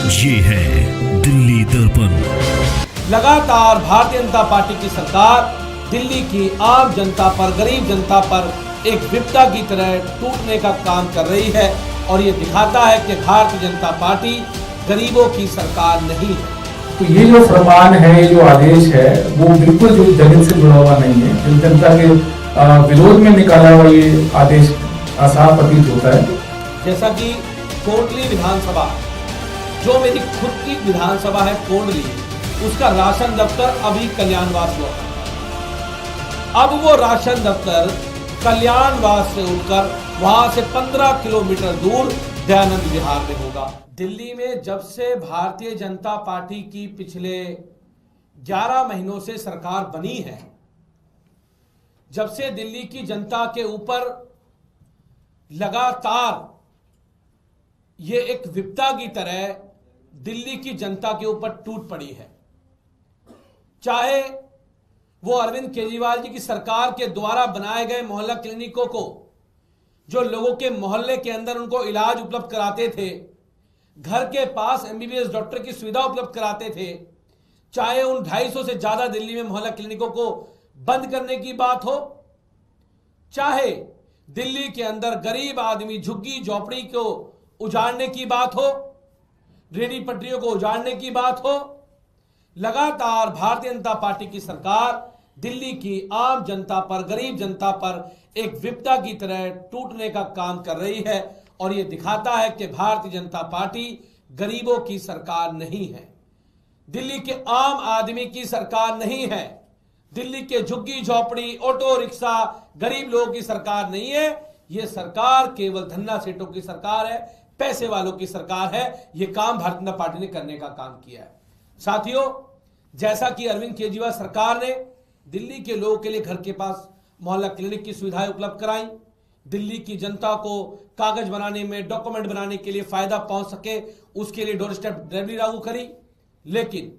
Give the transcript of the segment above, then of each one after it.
ये है दिल्ली दर्पण। लगातार भारतीय जनता पार्टी की सरकार दिल्ली की आम जनता पर, गरीब जनता पर एक विपदा की तरह टूटने का काम कर रही है और ये दिखाता है कि भारतीय जनता पार्टी गरीबों की सरकार नहीं है। तो ये जो फरमान है, ये जो आदेश है, वो बिल्कुल जो जगत से जुड़ा हुआ नहीं है। जो जनता के विरोध में निकाला हुआ ये आदेश आसार प्रतीत होता है। जैसा कि कोंडली विधानसभा, जो मेरी खुद की विधानसभा है कोंडली, उसका राशन दफ्तर अभी कल्याणवास हुआ था। अब वो राशन दफ्तर कल्याणवास से उठकर वहां से 15 किलोमीटर दूर दयानंद विहार में होगा। दिल्ली में जब से भारतीय जनता पार्टी की पिछले 11 महीनों से सरकार बनी है, जब से दिल्ली की जनता के ऊपर लगातार ये एक विपदा की तरह दिल्ली की जनता के ऊपर टूट पड़ी है। चाहे वो अरविंद केजरीवाल जी की सरकार के द्वारा बनाए गए मोहल्ला क्लिनिकों को, जो लोगों के मोहल्ले के अंदर उनको इलाज उपलब्ध कराते थे, घर के पास एमबीबीएस डॉक्टर की सुविधा उपलब्ध कराते थे, चाहे उन 250 से ज्यादा दिल्ली में मोहल्ला क्लिनिकों को बंद करने की बात हो, चाहे दिल्ली के अंदर गरीब आदमी झुग्गी झोपड़ी को उजाड़ने की बात हो, रेहड़ी पटरियों को उजाड़ने की बात हो, लगातार भारतीय जनता पार्टी की सरकार दिल्ली की आम जनता पर, गरीब जनता पर एक विपदा की तरह टूटने का काम कर रही है और यह दिखाता है कि भारतीय जनता पार्टी गरीबों की सरकार नहीं है, दिल्ली के आम आदमी की सरकार नहीं है, दिल्ली के झुग्गी झोपड़ी, ऑटो रिक्शा, गरीब लोगों की सरकार नहीं है। यह सरकार केवल धन्ना सेठों की सरकार है, पैसे वालों की सरकार है। यह काम भारतीय जनता पार्टी ने करने का काम किया है। साथियों, जैसा कि अरविंद केजरीवाल सरकार ने दिल्ली के लोगों के लिए घर के पास मोहल्ला क्लिनिक की सुविधाएं उपलब्ध कराई, दिल्ली की जनता को कागज बनाने में, डॉक्यूमेंट बनाने के लिए फायदा पहुंच सके, उसके लिए डोर स्टेप डिलीवरी लागू करी। लेकिन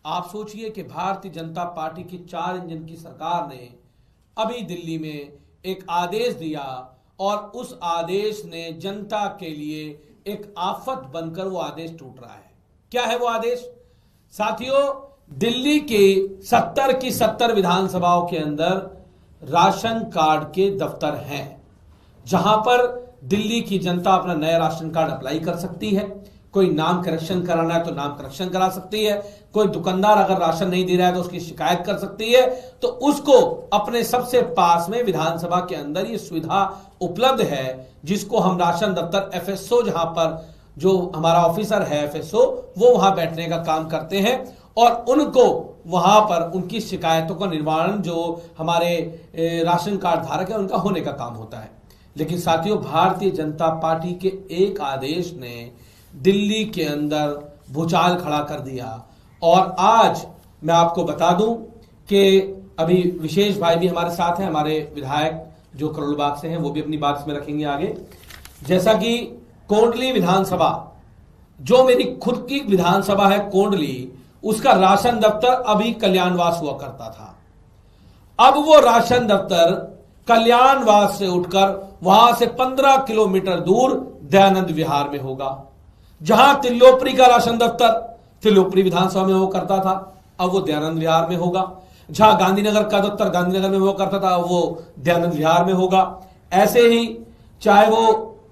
आप सोचिए कि भारतीय जनता पार्टी की 4 इंजन की सरकार ने अभी दिल्ली में एक आदेश दिया और उस आदेश ने जनता के लिए एक आफत बनकर वो आदेश टूट रहा है। क्या है वो आदेश? साथियों, दिल्ली के 70 की 70 विधानसभाओं के अंदर राशन कार्ड के दफ्तर हैं, जहां पर दिल्ली की जनता अपना नया राशन कार्ड अप्लाई कर सकती है। कोई नाम करेक्शन कराना है तो नाम करेक्शन करा सकती है। कोई दुकानदार अगर राशन नहीं दे रहा है तो उसकी शिकायत कर सकती है। तो उसको अपने सबसे पास में विधानसभा के अंदर ये सुविधा उपलब्ध है, जिसको हम राशन दफ्तर एफएसओ, जहां पर जो हमारा ऑफिसर है एफएसओ, वो वहां बैठने का काम करते हैं और उनको वहां पर उनकी शिकायतों का निवारण जो हमारे राशन कार्ड धारक है उनका होने का काम होता है। लेकिन साथियों, भारतीय जनता पार्टी के एक आदेश ने दिल्ली के अंदर भूचाल खड़ा कर दिया और आज मैं आपको बता दूं कि अभी विशेष भाई भी हमारे साथ हैं, हमारे विधायक जो करोलबाग से हैं, वो भी अपनी बात इसमें रखेंगे आगे। जैसा कि कोंडली विधानसभा, जो मेरी खुद की विधानसभा है कोंडली, उसका राशन दफ्तर अभी कल्याणवास हुआ करता था। अब वो राशन दफ्तर कल्याणवास से उठकर वहां से 15 किलोमीटर दूर दयानंद विहार में होगा। जहां तिल्लोपरी का राशन दफ्तर तिल्लोपरी विधानसभा में हुआ करता था, अब वो दयानंद विहार में होगा। जहां गांधीनगर का दफ्तर गांधीनगर में हुआ करता था, वो दयानंद विहार में होगा। ऐसे ही चाहे वो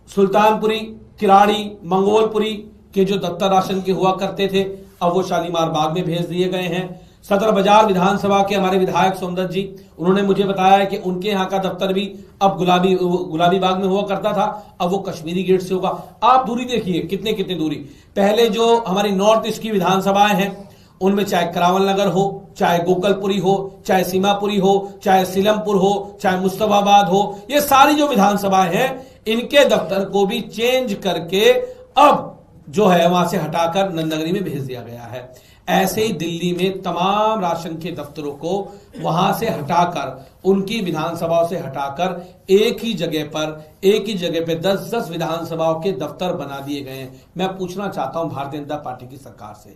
सुल्तानपुरी, किराड़ी, मंगोलपुरी के जो दफ्तर राशन के हुआ करते थे, अब वो शालीमार बाग में भेज दिए गए हैं। सदर बाजार विधानसभा के हमारे विधायक सोमदत्त जी, उन्होंने मुझे बताया है कि उनके यहाँ का दफ्तर भी अब गुलाबी बाग में हुआ करता था, अब वो कश्मीरी गेट से होगा। आप दूरी देखिए, कितनी दूरी। पहले जो हमारी नॉर्थ ईस्ट की विधानसभाएं हैं, उनमें चाहे करावल नगर हो, चाहे गोकलपुरी हो, चाहे सीमापुरी हो, चाहे सीलमपुर हो, चाहे मुस्तफाबाद हो, ये सारी जो विधानसभाएं हैं, इनके दफ्तर को भी चेंज करके अब जो है वहां से हटाकर नंदनगरी में भेज दिया गया है। ऐसे ही दिल्ली में तमाम राशन के दफ्तरों को वहां से हटाकर, उनकी विधानसभाओं से हटाकर एक ही जगह पे 10-10 विधानसभाओं के दफ्तर बना दिए गए हैं। मैं पूछना चाहता हूं भारतीय जनता पार्टी की सरकार से,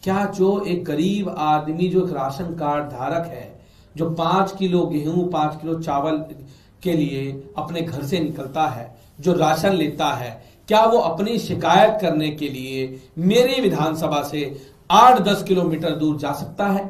क्या जो एक गरीब आदमी, जो एक राशन कार्ड धारक है, जो 5 किलो गेहूं, 5 किलो चावल के लिए अपने घर से निकलता है, जो राशन लेता है, क्या वो अपनी शिकायत करने के लिए मेरी विधानसभा से 8-10 किलोमीटर दूर जा सकता है?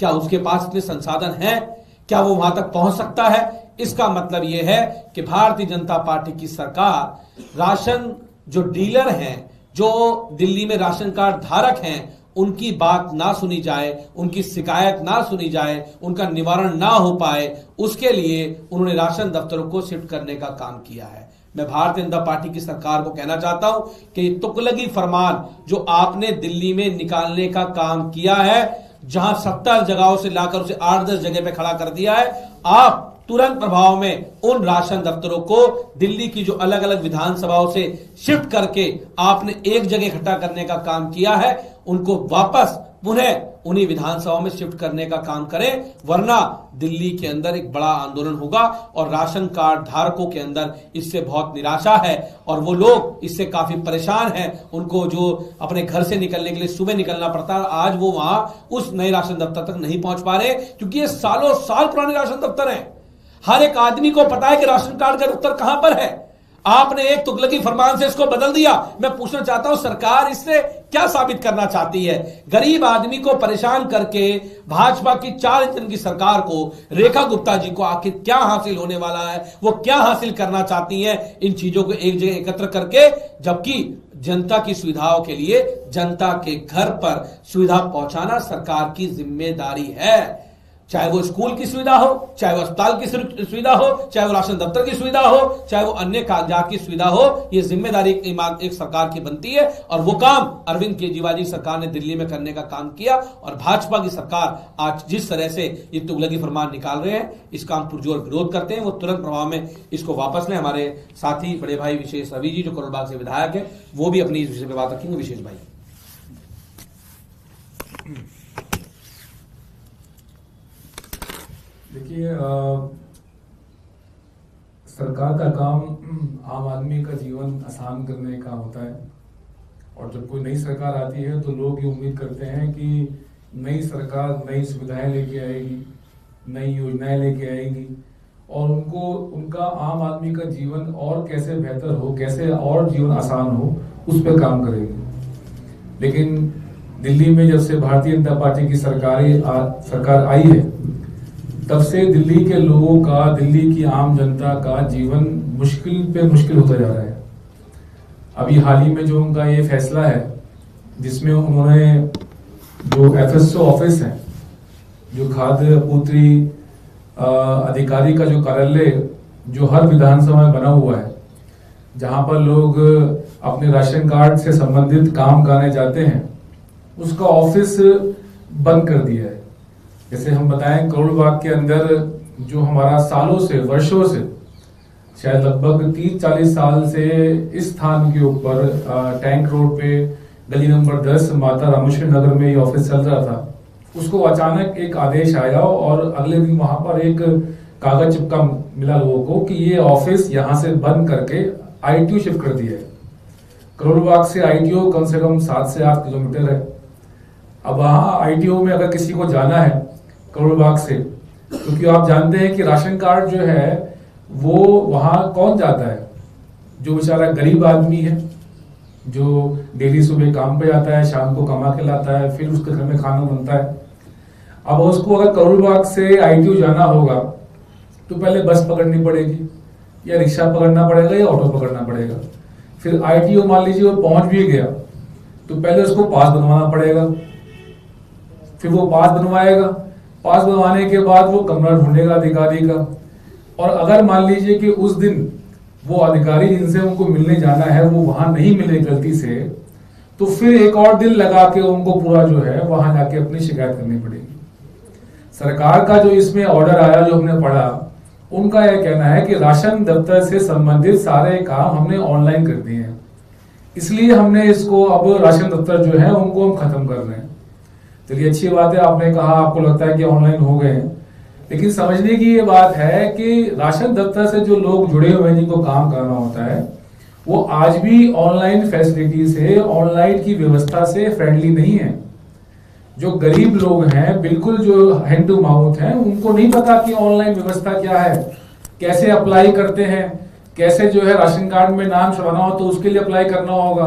क्या उसके पास इतने संसाधन हैं? क्या वो वहां तक पहुंच सकता है? इसका मतलब यह है कि भारतीय जनता पार्टी की सरकार राशन जो डीलर हैं, जो दिल्ली में राशन कार्ड धारक हैं, उनकी बात ना सुनी जाए, उनकी शिकायत ना सुनी जाए, उनका निवारण ना हो पाए, उसके लिए उन्होंने राशन दफ्तरों को शिफ्ट करने का काम किया है। मैं भारतीय जनता पार्टी की सरकार को कहना चाहता हूं कि तुगलकी फरमान जो आपने दिल्ली में निकालने का काम किया है, जहां 70 जगहों से लाकर उसे 8-10 जगह पे खड़ा कर दिया है, आप तुरंत प्रभाव में उन राशन दफ्तरों को दिल्ली की जो अलग अलग विधानसभाओं से शिफ्ट करके आपने एक जगह इकट्ठा करने का काम किया है, उनको वापस पुनः उन्हीं विधानसभाओं में शिफ्ट करने का काम करें, वरना दिल्ली के अंदर एक बड़ा आंदोलन होगा और राशन कार्ड धारकों के अंदर इससे बहुत निराशा है और वो लोग इससे काफी परेशान हैं। उनको जो अपने घर से निकलने के लिए सुबह निकलना पड़ता है, आज वो वहां उस नए राशन दफ्तर तक नहीं पहुंच पा रहे, क्योंकि ये सालों साल पुराने राशन दफ्तर हैं। हर एक आदमी को पता है कि राशन कार्ड का दफ्तर कहां पर है। आपने एक तुगलकी फरमान से इसको बदल दिया। मैं पूछना चाहता हूं, सरकार इससे क्या साबित करना चाहती है? गरीब आदमी को परेशान करके भाजपा की 4 इंजन की सरकार को, रेखा गुप्ता जी को आखिर क्या हासिल होने वाला है? वो क्या हासिल करना चाहती हैं इन चीजों को एक जगह एकत्र करके, जबकि जनता की सुविधाओं के लिए जनता के घर पर सुविधा पहुंचाना सरकार की जिम्मेदारी है। चाहे वो स्कूल की सुविधा हो, चाहे वो अस्पताल की सुविधा हो, चाहे वो राशन दफ्तर की सुविधा हो, चाहे वो अन्य कागजात की सुविधा हो, ये जिम्मेदारी एक सरकार की बनती है। और वो काम अरविंद केजरीवाल जी सरकार ने दिल्ली में करने का काम किया और भाजपा की सरकार आज जिस तरह से ये तुगलकी फरमान निकाल रहे हैं, इसका हम पुरजोर विरोध करते हैं। वो तुरंत प्रभाव में इसको वापस लें। हमारे साथी बड़े भाई विशेष रवि जी जो करोल बाग से विधायक है, वो भी अपनी इस विषय पर बात रखेंगे। विशेष भाई देखिए, सरकार का काम आम आदमी का जीवन आसान करने का होता है और जब कोई नई सरकार आती है तो लोग ये उम्मीद करते हैं कि नई सरकार नई सुविधाएं लेके आएगी, नई योजनाएं लेके आएगी और उनका आम आदमी का जीवन और कैसे बेहतर हो, कैसे और जीवन आसान हो, उस पर काम करेगी। लेकिन दिल्ली में जब से भारतीय जनता पार्टी की सरकार आई है, तब से दिल्ली के लोगों का, दिल्ली की आम जनता का जीवन मुश्किल पे मुश्किल होता जा रहा है। अभी हाल ही में जो उनका ये फैसला है, जिसमें उन्होंने जो FSO ऑफिस है, जो खाद्य आपूर्ति अधिकारी का जो कार्यालय जो हर विधानसभा में बना हुआ है, जहां पर लोग अपने राशन कार्ड से संबंधित काम करने जाते हैं, उसका ऑफिस बंद कर दिया है। जैसे हम बताएं, करोल बाग के अंदर जो हमारा सालों से, वर्षों से, शायद लगभग 30-40 साल से इस स्थान के ऊपर टैंक रोड पे गली नंबर 10 माता रामेश्वर नगर में ये ऑफिस चल रहा था, उसको अचानक एक आदेश आया और अगले दिन वहां पर एक कागज चिपका मिला लोगों को कि ये ऑफिस यहां से बंद करके ITO शिफ्ट कर दिया है। करोल बाग से ITO कम से कम 7 से 8 किलोमीटर है। अब वहां ITO में अगर किसी को जाना है करोल बाग से, क्योंकि आप जानते हैं कि राशन कार्ड जो है वो वहां कौन जाता है? जो बेचारा गरीब आदमी है, जो डेली सुबह काम पे जाता है, शाम को कमा के लाता है, फिर उसके घर में खाना बनता है। अब उसको अगर करोल बाग से ITO जाना होगा तो पहले बस पकड़नी पड़ेगी या रिक्शा पकड़ना पड़ेगा या ऑटो पकड़ना पड़ेगा। फिर ITO मान लीजिए वो पहुंच भी गया तो पहले उसको पास बनवाना पड़ेगा, फिर वो पास बनवाएगा, पास बनवाने के बाद वो कमरा ढूंढेगा अधिकारी का, और अगर मान लीजिए कि उस दिन वो अधिकारी जिनसे उनको मिलने जाना है वो वहां नहीं मिले गलती से, तो फिर एक और दिन लगा के उनको पूरा जो है वहां जाके अपनी शिकायत करनी पड़ेगी। सरकार का जो इसमें ऑर्डर आया, जो हमने पढ़ा, उनका यह कहना है कि राशन दफ्तर से संबंधित सारे काम हमने ऑनलाइन कर दिए हैं, इसलिए हमने इसको अब राशन दफ्तर जो है उनको हम खत्म कर रहे हैं। चलिए, अच्छी बात है, आपने कहा आपको लगता है कि ऑनलाइन हो गए हैं, लेकिन समझने की ये बात है कि राशन दफ्तर से जो लोग जुड़े हुए हैं, जिनको काम करना होता है, वो आज भी ऑनलाइन फैसिलिटी से, ऑनलाइन की व्यवस्था से फ्रेंडली नहीं है। जो गरीब लोग हैं, बिल्कुल जो हैंड टू माउथ हैं, उनको नहीं पता कि ऑनलाइन व्यवस्था क्या है, कैसे अप्लाई करते हैं, कैसे जो है राशन कार्ड में नाम छुड़वाना हो तो उसके लिए अप्लाई करना होगा,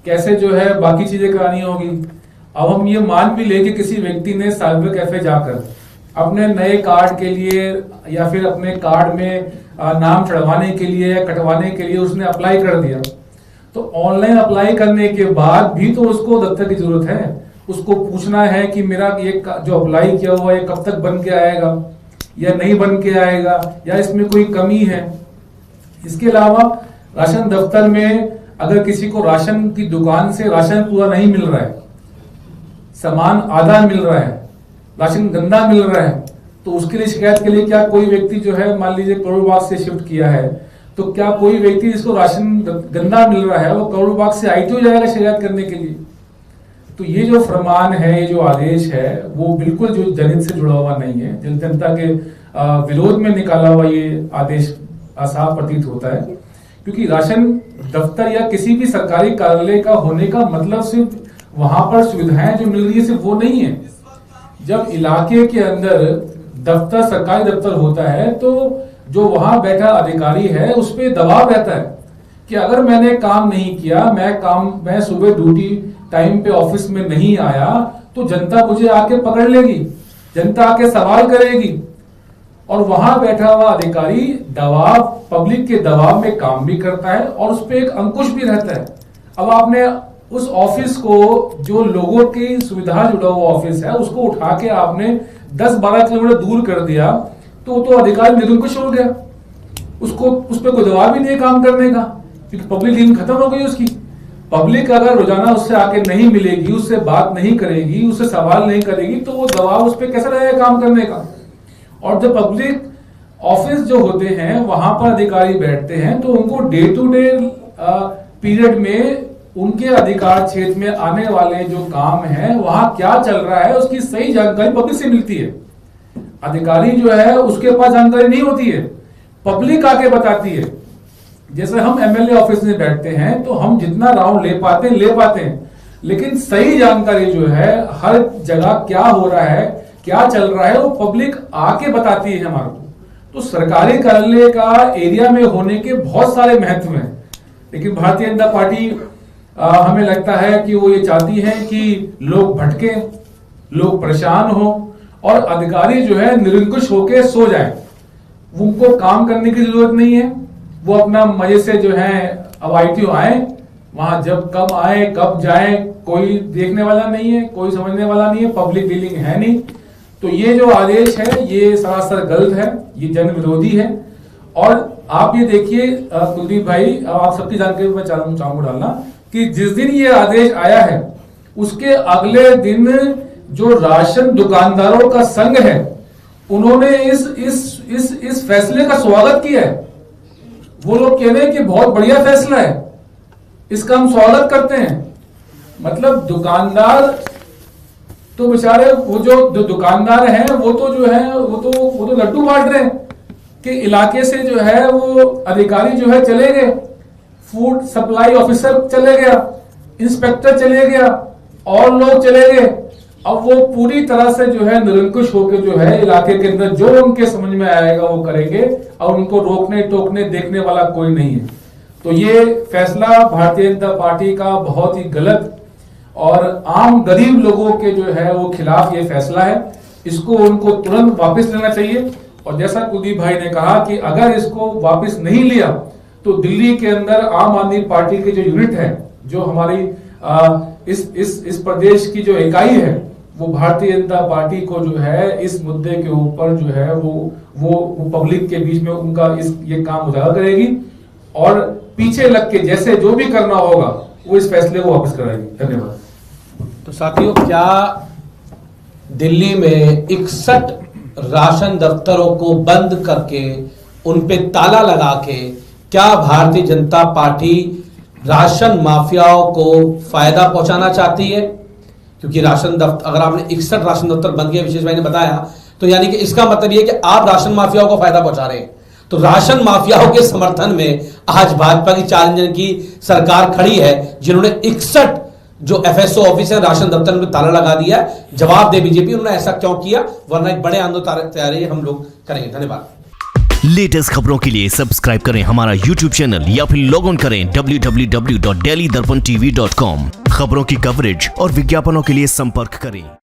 कैसे जो है बाकी चीजें करानी होगी। अब हम ये मान भी ले कि किसी व्यक्ति ने साइबर कैफे जाकर अपने नए कार्ड के लिए या फिर अपने कार्ड में नाम चढ़वाने के लिए या कटवाने के लिए उसने अप्लाई कर दिया, तो ऑनलाइन अप्लाई करने के बाद भी तो उसको दफ्तर की जरूरत है। उसको पूछना है कि मेरा ये जो अप्लाई किया हुआ है कब तक बन के आएगा या नहीं बन के आएगा, या इसमें कोई कमी है। इसके अलावा राशन दफ्तर में अगर किसी को राशन की दुकान से राशन पूरा नहीं मिल रहा है, सामान आधा मिल रहा है, राशन गंदा मिल रहा है, तो उसके लिए शिकायत के लिए क्या कोई व्यक्ति जो है मान लीजिए करोड़ बाग से शिफ्ट किया है, तो क्या कोई व्यक्ति जिसको राशन गंदा मिल रहा है वो करोड़ बाग से आईटीओ जाएगा शिकायत करने के लिए? तो ये जो फरमान है, ये जो आदेश है, वो बिल्कुल जो जनहित से जुड़ा हुआ नहीं है। जनता के विरोध में निकाला हुआ ये आदेश साफ प्रतीत होता है, क्योंकि राशन दफ्तर या किसी भी सरकारी कार्यालय का होने का मतलब सिर्फ वहां पर सुविधाएं जो मिल रही है सिर्फ वो नहीं है। जब इलाके के अंदर दफ्तर, सरकारी दफ्तर होता है, तो जो वहां बैठा अधिकारी है उस पर दबाव रहता है कि अगर मैंने काम नहीं किया, मैं सुबह ड्यूटी टाइम पे ऑफिस में नहीं आया, तो जनता मुझे आके पकड़ लेगी, जनता आके सवाल करेगी। और वहां बैठा हुआ अधिकारी दबाव, पब्लिक के दबाव में काम भी करता है और उस पर एक अंकुश भी रहता है। अब आपने उस ऑफिस को, जो लोगों की सुविधा जुड़ा हुआ ऑफिस है, उसको उठा के आपने 10-12 किलोमीटर दूर कर दिया, तो अधिकारी निरंकुश हो गया। उसको उस पर कोई दबाव भी नहीं काम करने का, क्योंकि पब्लिक लीन खत्म हो गई उसकी। पब्लिक अगर रोजाना उससे आके नहीं मिलेगी, उससे बात नहीं करेगी, उससे सवाल नहीं करेगी, तो वो दबाव उस पर कैसा रहेगा काम करने का। और जब पब्लिक ऑफिस जो होते हैं वहां पर अधिकारी बैठते हैं, तो उनको डे टू डे पीरियड में उनके अधिकार क्षेत्र में आने वाले जो काम है, वहां क्या चल रहा है, उसकी सही जानकारी पब्लिक से मिलती है। अधिकारी जो है उसके पास जानकारी नहीं होती है, पब्लिक आके बताती है। जैसे हम एमएलए ऑफिस में बैठते हैं तो हम जितना राउंड ले पाते हैं, लेकिन सही जानकारी जो है हर जगह क्या हो रहा है, क्या चल रहा है, वो पब्लिक आके बताती है हमारे को। तो सरकारी कार्यालय का एरिया में होने के बहुत सारे महत्व हैं, लेकिन भारतीय जनता पार्टी हमें लगता है कि वो ये चाहती है कि लोग भटके, लोग परेशान हो और अधिकारी जो है निरंकुश होके सो जाए। उनको काम करने की जरूरत नहीं है, वो अपना मजे से जो है अब आईटीओ आए, वहां जब कब आए कब जाए कोई देखने वाला नहीं है, कोई समझने वाला नहीं है, पब्लिक डीलिंग है नहीं। तो ये जो आदेश है ये सरासर गलत है, ये जन विरोधी है। और आप ये देखिए कुलदीप भाई, आप सबकी जानकारी में चाहूंगा डालना कि जिस दिन ये आदेश आया है उसके अगले दिन जो राशन दुकानदारों का संघ है उन्होंने इस फैसले का स्वागत किया है। वो लोग कह रहे हैं कि बहुत बढ़िया फैसला है, इसका हम स्वागत करते हैं। मतलब दुकानदार तो बेचारे, वो जो दुकानदार हैं वो तो जो है वो तो लड्डू बांट रहे हैं कि इलाके से जो है वो अधिकारी जो है चले गए, फूड सप्लाई ऑफिसर चले गया, इंस्पेक्टर चले गया और लोग चले गए। अब वो पूरी तरह से जो है निरंकुश होकर जो है इलाके के अंदर जो उनके समझ में आएगा वो करेंगे और उनको रोकने टोकने देखने वाला कोई नहीं है। तो ये फैसला भारतीय जनता पार्टी का बहुत ही गलत और आम गरीब लोगों के जो है वो खिलाफ ये फैसला है। इसको उनको तुरंत वापस लेना चाहिए। और जैसा कुलदीप भाई ने कहा कि अगर इसको वापस नहीं लिया तो दिल्ली के अंदर आम आदमी पार्टी के जो यूनिट है, जो हमारी इस प्रदेश की जो इकाई है, वो भारतीय जनता पार्टी को जो है इस मुद्दे के ऊपर जो है वो पब्लिक के बीच में उनका ये काम उजागर करेगी और पीछे लग के जैसे जो भी करना होगा वो इस फैसले को वापस कराएगी। धन्यवाद। तो साथियों, क्या दिल्ली में 61 राशन दफ्तरों को बंद करके उन पे ताला लगा के क्या भारतीय जनता पार्टी राशन माफियाओं को फायदा पहुंचाना चाहती है? क्योंकि राशन दफ्तर, अगर आपने 61 राशन दफ्तर बंद किया, विशेष भाई ने बताया, तो यानी कि इसका मतलब यह कि आप राशन माफियाओं को फायदा पहुंचा रहे हैं। तो राशन माफियाओं के समर्थन में आज भाजपा की 4 इंजन की सरकार खड़ी है, जिन्होंने 61 जो एफएसओ ऑफिस है राशन दफ्तर में ताला लगा दिया। जवाब दे बीजेपी, उन्होंने ऐसा क्यों किया, वरना एक बड़े आंदोलन तैयारी हम लोग करेंगे। धन्यवाद। लेटेस्ट खबरों के लिए सब्सक्राइब करें हमारा YouTube चैनल या फिर लॉग ऑन करें www.delhidarpantv.com। खबरों की कवरेज और विज्ञापनों के लिए संपर्क करें।